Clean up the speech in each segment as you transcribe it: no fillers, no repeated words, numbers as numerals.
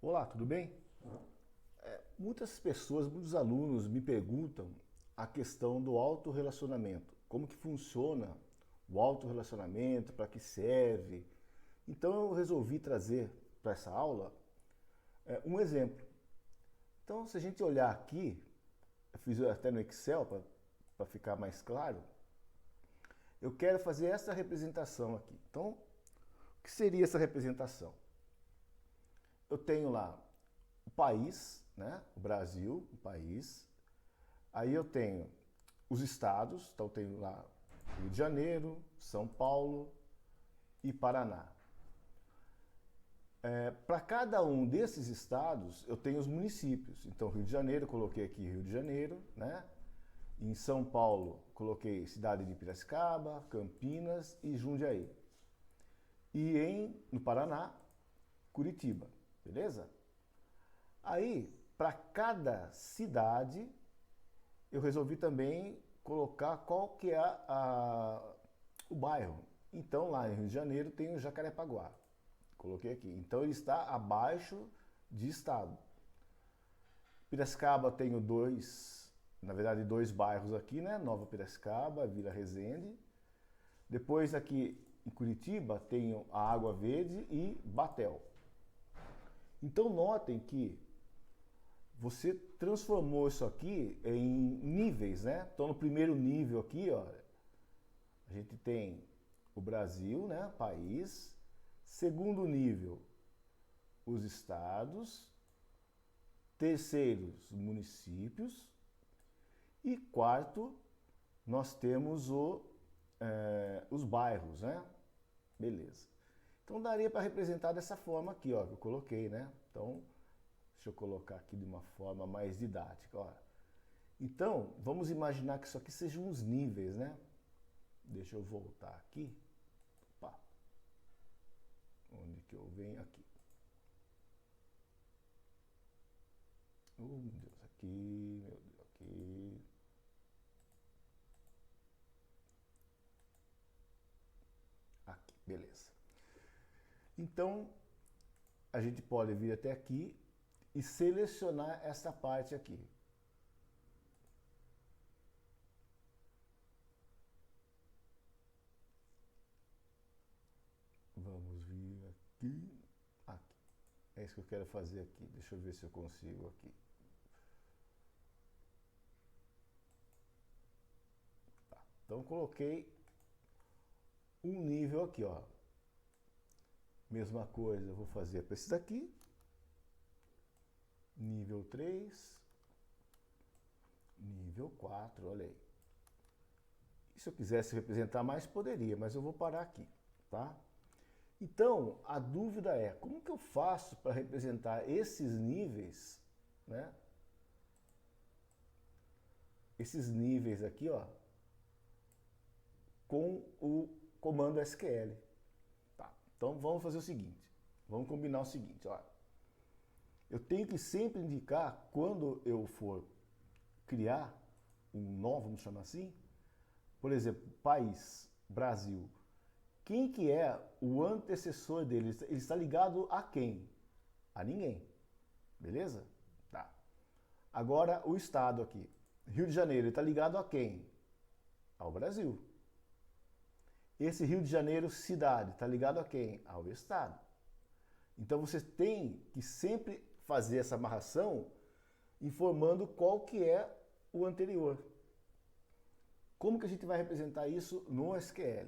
Olá, tudo bem? Muitas pessoas, muitos alunos me perguntam a questão do autorrelacionamento. Como que funciona o autorrelacionamento, para que serve? Então eu resolvi trazer para essa aula um exemplo. Então se a gente olhar aqui, eu fiz até no Excel para ficar mais claro, eu quero fazer essa representação aqui. Então, o que seria essa representação? Eu tenho lá o país, né? O Brasil, o país. Aí eu tenho os estados, então eu tenho lá Rio de Janeiro, São Paulo e Paraná. Para cada um desses estados, eu tenho os municípios. Então, Rio de Janeiro, eu coloquei aqui Rio de Janeiro, né? Em São Paulo, coloquei cidade de Piracicaba, Campinas e Jundiaí. E no Paraná, Curitiba, beleza? Aí, para cada cidade, eu resolvi também colocar qual que é o bairro. Então, lá em Rio de Janeiro tem o Jacarepaguá. Coloquei aqui. Então, ele está abaixo de estado. Piracicaba tenho dois bairros aqui, né? Nova Piracicaba, Vila Resende. Depois aqui em Curitiba tenho a Água Verde e Batel. Então notem que você transformou isso aqui em níveis, né? Então no primeiro nível aqui, ó, a gente tem o Brasil, né? País. Segundo nível, os estados. Terceiro, os municípios. E quarto, nós temos os bairros, né? Beleza. Então daria para representar dessa forma aqui, ó, que eu coloquei, né? Então, deixa eu colocar aqui de uma forma mais didática, ó. Então, vamos imaginar que isso aqui sejam uns níveis, né? Deixa eu voltar aqui. Opa. Onde que eu venho? Aqui. Oh, meu Deus, aqui, meu Deus, aqui. Aqui, beleza. Então, a gente pode vir até aqui e selecionar essa parte aqui. Vamos vir aqui. Aqui. É isso que eu quero fazer aqui. Deixa eu ver se eu consigo aqui. Tá. Então, coloquei um nível aqui, ó. Mesma coisa, eu vou fazer para esse daqui. Nível 3. Nível 4, olha aí. E se eu quisesse representar mais, poderia, mas eu vou parar aqui, tá? Então, a dúvida é, como que eu faço para representar esses níveis, né? Esses níveis aqui, ó, com o comando SQL. Tá. Então, vamos fazer o seguinte. Vamos combinar o seguinte, ó. Eu tenho que sempre indicar, quando eu for criar um nó, vamos chamar assim, por exemplo, país, Brasil. Quem que é o antecessor dele? Ele está ligado a quem? A ninguém. Beleza? Tá. Agora o estado aqui. Rio de Janeiro, ele está ligado a quem? Ao Brasil. Esse Rio de Janeiro, cidade, está ligado a quem? Ao estado. Então você tem que sempre fazer essa amarração informando qual que é o anterior. Como que a gente vai representar isso no SQL?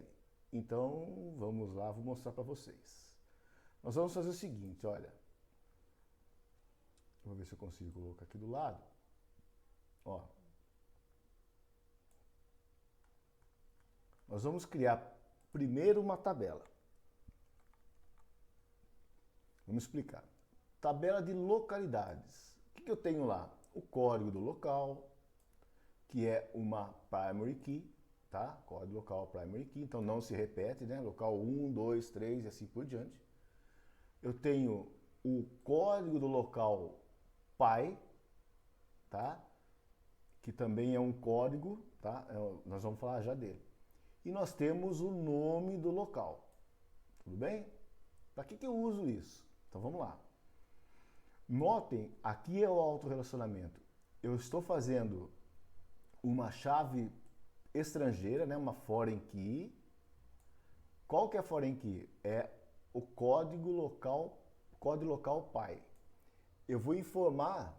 Então, vamos lá, vou mostrar para vocês. Nós vamos fazer o seguinte, olha. Vou ver se eu consigo colocar aqui do lado. Ó. Nós vamos criar primeiro uma tabela. Vamos explicar. Tabela de localidades. O que eu tenho lá? O código do local, que é uma primary key, tá? Código local primary key, então não se repete, né? Local 1, 2, 3 e assim por diante. Eu tenho o código do local pai, tá? Que também é um código, tá? Nós vamos falar já dele. E nós temos o nome do local. Tudo bem? Para que eu uso isso? Então vamos lá. Notem, aqui é o autorrelacionamento. Eu estou fazendo uma chave estrangeira, né, uma foreign key. Qual que é a foreign key? É o código local pai. Eu vou informar,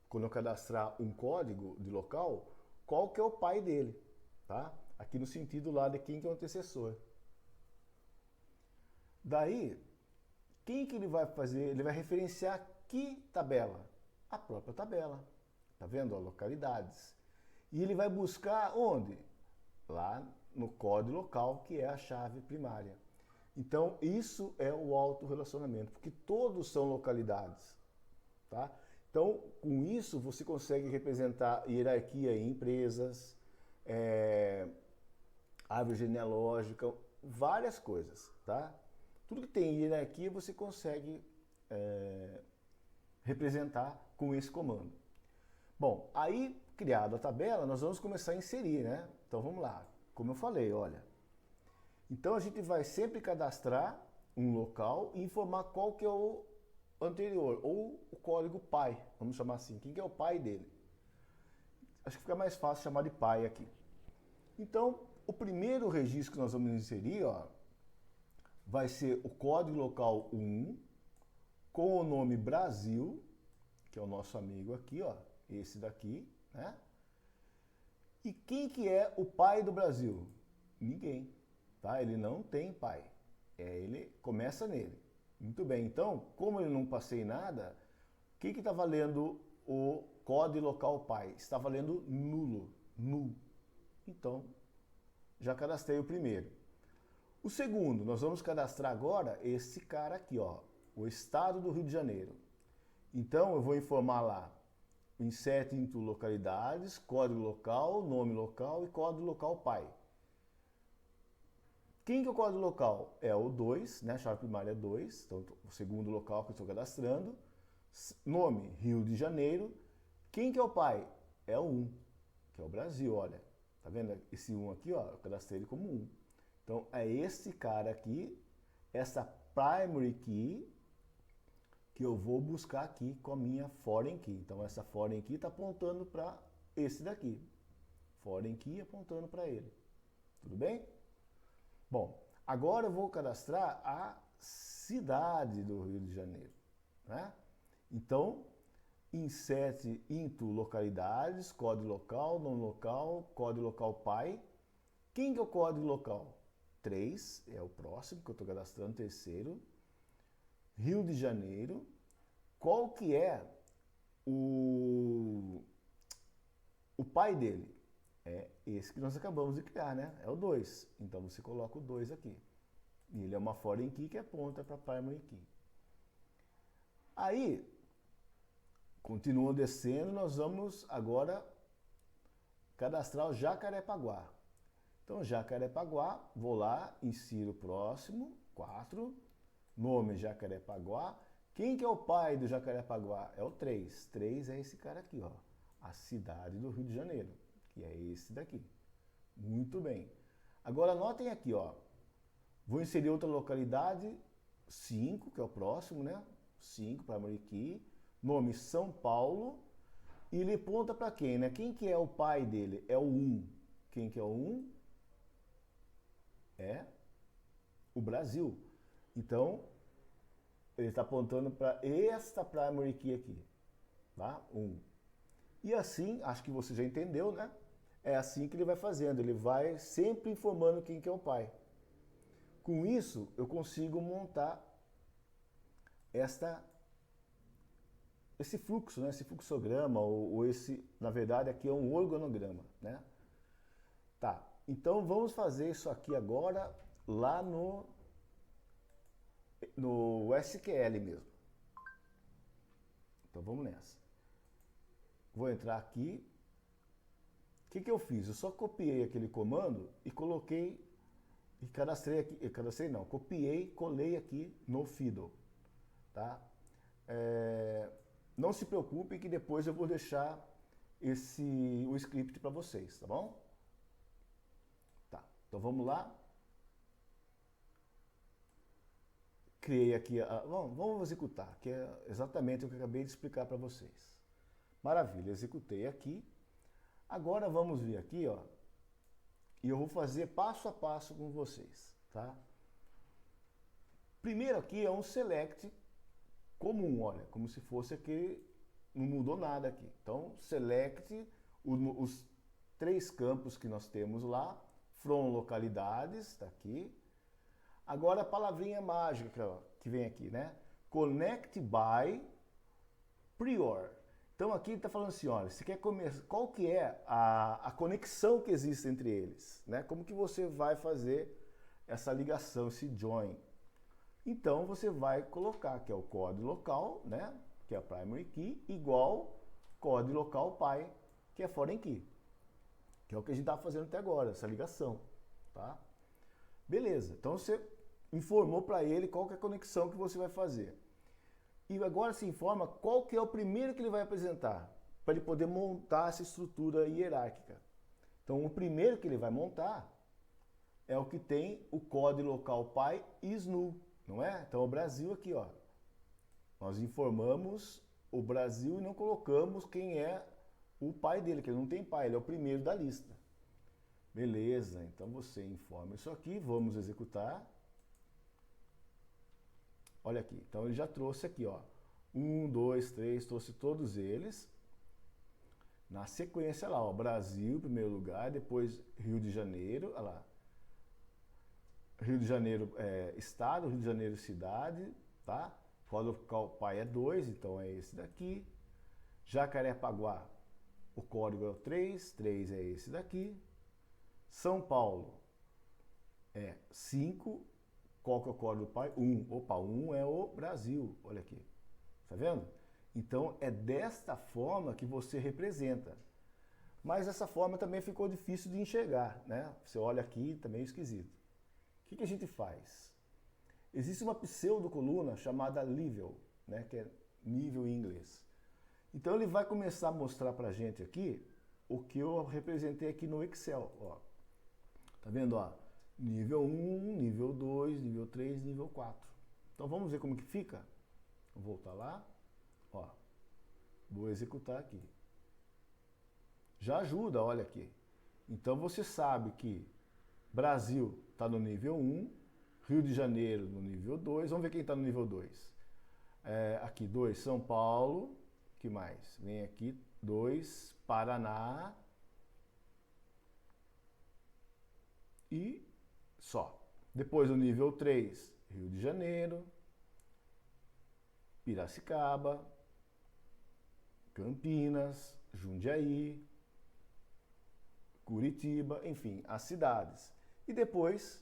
quando eu cadastrar um código de local, qual que é o pai dele, tá? Aqui no sentido lá de quem que é o antecessor. Daí, quem que ele vai fazer? Ele vai referenciar que tabela? A própria tabela. Tá vendo? Ó, localidades. E ele vai buscar onde? Lá no código local, que é a chave primária. Então, isso é o autorrelacionamento, porque todos são localidades, tá? Então, com isso, você consegue representar hierarquia em empresas, árvore genealógica, várias coisas, tá? Tudo que tem hierarquia você consegue representar com esse comando. Bom, aí, criada a tabela, nós vamos começar a inserir, né? Então, vamos lá. Como eu falei, olha. Então, a gente vai sempre cadastrar um local e informar qual que é o anterior, ou o código pai, vamos chamar assim. Quem que é o pai dele? Acho que fica mais fácil chamar de pai aqui. Então, o primeiro registro que nós vamos inserir, ó, vai ser o código local 1, com o nome Brasil, que é o nosso amigo aqui, ó, esse daqui, né? E quem que é o pai do Brasil? Ninguém, tá? Ele não tem pai. Ele começa nele. Muito bem, então, como eu não passei nada, o que está valendo o código local pai? Está valendo nulo, null. Então, já cadastrei o primeiro. O segundo, nós vamos cadastrar agora esse cara aqui, ó, o estado do Rio de Janeiro. Então, eu vou informar lá, insert into localidades, código local, nome local e código local pai. Quem que é o código local? É o 2, né? A chave primária é 2, então o segundo local que eu estou cadastrando. Nome, Rio de Janeiro. Quem que é o pai? É o 1, que é o Brasil, olha. Tá vendo esse 1 aqui, ó? Eu cadastrei ele como 1. Então, é esse cara aqui, essa primary key, que eu vou buscar aqui com a minha foreign key. Então, essa foreign key está apontando para esse daqui. Foreign key apontando para ele. Tudo bem? Bom, agora eu vou cadastrar a cidade do Rio de Janeiro, né? Então, insert into localidades, código local, nome local, código local pai. Quem que é o código local? 3, é o próximo que eu estou cadastrando, terceiro. Rio de Janeiro. Qual que é o pai dele? É esse que nós acabamos de criar, né? É o 2. Então você coloca o 2 aqui. E ele é uma foreign key que aponta para a primary key. Aí, continua descendo, nós vamos agora cadastrar o Jacarepaguá. Então, Jacarepaguá, vou lá, insiro o próximo, 4. Nome Jacarepaguá. Quem que é o pai do Jacarepaguá? É o 3. 3 é esse cara aqui, ó. A cidade do Rio de Janeiro, que é esse daqui. Muito bem. Agora anotem aqui, ó. Vou inserir outra localidade, 5, que é o próximo, né? 5 para Mariqui. Nome São Paulo. E ele aponta para quem, né? Quem que é o pai dele? É o 1. Quem que é o 1? É o Brasil. Então, ele está apontando para esta primary key aqui, tá? 1. E assim, acho que você já entendeu, né? É assim que ele vai fazendo, ele vai sempre informando quem que é o pai. Com isso, eu consigo montar esse fluxo, né? Esse fluxograma, ou esse, na verdade, aqui é um organograma, né? Tá, então vamos fazer isso aqui agora lá no SQL mesmo. Então vamos nessa. Vou entrar aqui. O que eu fiz? Eu só copiei aquele comando e coloquei, e cadastrei aqui, cadastrei não, copiei, colei aqui no Fiddle, tá? Não se preocupe que depois eu vou deixar o script para vocês, tá bom? Tá, então vamos lá. criei aqui, vamos executar, que é exatamente o que eu acabei de explicar para vocês. Maravilha, executei aqui. Agora vamos vir aqui, ó, e eu vou fazer passo a passo com vocês, tá? Primeiro aqui é um select comum, olha, como se fosse aqui, não mudou nada aqui. Então, select os 3 campos que nós temos lá, from localidades, está aqui. Agora a palavrinha mágica ó, que vem aqui, né? Connect by prior. Então aqui ele está falando assim, olha, você quer começar, qual que é a conexão que existe entre eles, né? Como que você vai fazer essa ligação, esse join? Então você vai colocar que é o código local, né? Que é a primary key, igual código local pi, que é foreign key. Que é o que a gente está fazendo até agora, essa ligação, tá? Beleza, então você informou para ele qual que é a conexão que você vai fazer. E agora se informa qual que é o primeiro que ele vai apresentar, para ele poder montar essa estrutura hierárquica. Então o primeiro que ele vai montar é o que tem o código local pi is null, não é? Então o Brasil aqui, ó. Nós informamos o Brasil e não colocamos quem é o pai dele, que ele não tem pai, ele é o primeiro da lista. Beleza, então você informa isso aqui, vamos executar. Olha aqui, então ele já trouxe aqui, ó. 1, 2, 3, trouxe todos eles. Na sequência lá, ó, Brasil, primeiro lugar, depois Rio de Janeiro, olha lá. Rio de Janeiro estado, Rio de Janeiro cidade, tá? Código local pai é 2, então é esse daqui. Jacarepaguá, o código é o 3, 3 é esse daqui. São Paulo é 5, qual que é o código do pai? 1. Opa, 1 é o Brasil, olha aqui. Tá vendo? Então é desta forma que você representa. Mas essa forma também ficou difícil de enxergar, né? Você olha aqui, tá meio esquisito. O que a gente faz? Existe uma pseudo-coluna chamada level, né? Que é nível em inglês. Então ele vai começar a mostrar pra gente aqui o que eu representei aqui no Excel, ó. Tá vendo, ó? Nível 1, nível 2, nível 3, nível 4. Então vamos ver como que fica? Vou voltar lá, ó. Vou executar aqui. Já ajuda, olha aqui. Então você sabe que Brasil está no nível 1, Rio de Janeiro no nível 2. Vamos ver quem está no nível 2. Aqui, 2, São Paulo. Que mais? Vem aqui, 2, Paraná. E só. Depois o nível 3, Rio de Janeiro, Piracicaba, Campinas, Jundiaí, Curitiba, enfim, as cidades. E depois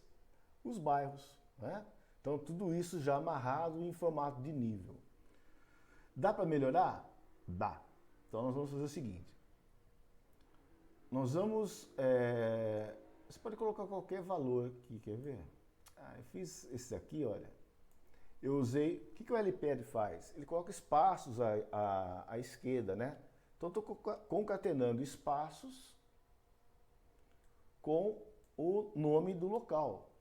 os bairros, né? Então tudo isso já amarrado em formato de nível. Dá para melhorar? Dá. Então nós vamos fazer o seguinte. Nós vamos... Você pode colocar qualquer valor aqui, quer ver? Eu fiz esse aqui, olha. Eu usei... O que o LPad faz? Ele coloca espaços à esquerda, né? Então estou concatenando espaços com o nome do local.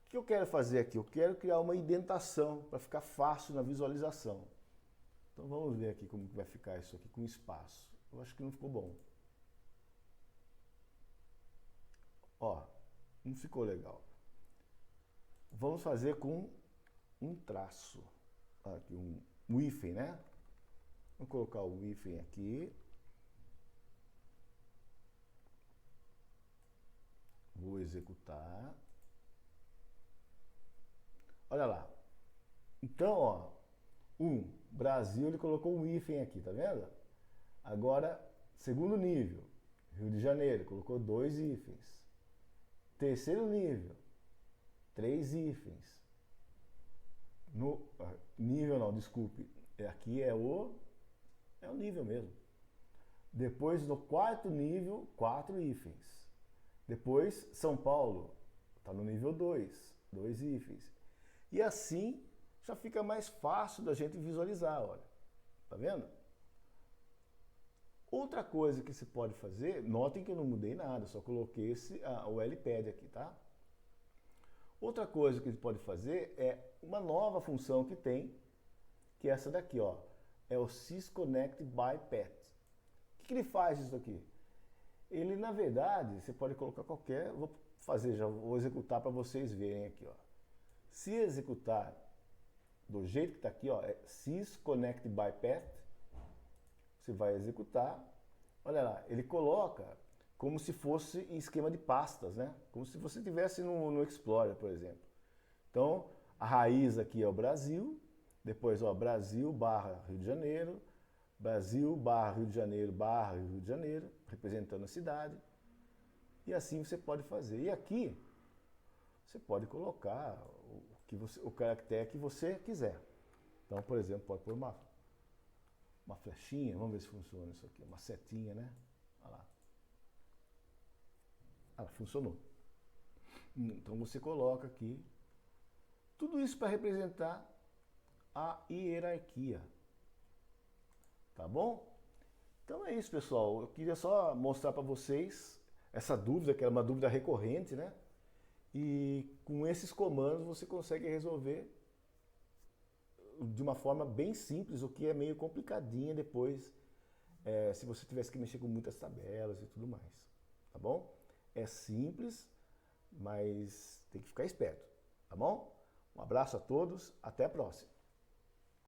O que eu quero fazer aqui? Eu quero criar uma indentação para ficar fácil na visualização. Então vamos ver aqui como vai ficar isso aqui com espaço. Eu acho que não ficou bom. Ó, não ficou legal. Vamos fazer com um traço. Aqui, um hífen, né? Vou colocar o hífen aqui. Vou executar. Olha lá. Então, ó, Brasil, ele colocou um hífen aqui, tá vendo? Agora, segundo nível, Rio de Janeiro, colocou 2 hífens. Terceiro nível, 3 hífens. Nível não, desculpe. Aqui é o nível mesmo. Depois, no quarto nível, 4 hífens. Depois, São Paulo, está no nível 2, 2 hífens. E assim, já fica mais fácil da gente visualizar, olha. Tá vendo? Outra coisa que se pode fazer, notem que eu não mudei nada, só coloquei o LPad aqui, tá? Outra coisa que ele pode fazer é uma nova função que tem, que é essa daqui, ó. É o SysConnect by Path. O que ele faz isso aqui? Ele, na verdade, você pode colocar qualquer... Vou fazer, já vou executar para vocês verem aqui, ó. Se executar do jeito que está aqui, ó, é SysConnect by Path, você vai executar. Olha lá, ele coloca como se fosse em esquema de pastas, né? Como se você estivesse no Explorer, por exemplo. Então, a raiz aqui é o Brasil, depois, ó, Brasil barra Rio de Janeiro, Brasil barra Rio de Janeiro barra Rio de Janeiro, representando a cidade. E assim você pode fazer. E aqui, você pode colocar o caractere que você quiser. Então, por exemplo, pode pôr uma flechinha, vamos ver se funciona isso aqui, uma setinha, né? Olha lá. Ah, funcionou. Então você coloca aqui tudo isso para representar a hierarquia. Tá bom? Então é isso, pessoal. Eu queria só mostrar para vocês essa dúvida, que é uma dúvida recorrente, né? E com esses comandos você consegue resolver de uma forma bem simples, o que é meio complicadinha depois, se você tivesse que mexer com muitas tabelas e tudo mais. Tá bom? É simples, mas tem que ficar esperto. Tá bom? Um abraço a todos, até a próxima.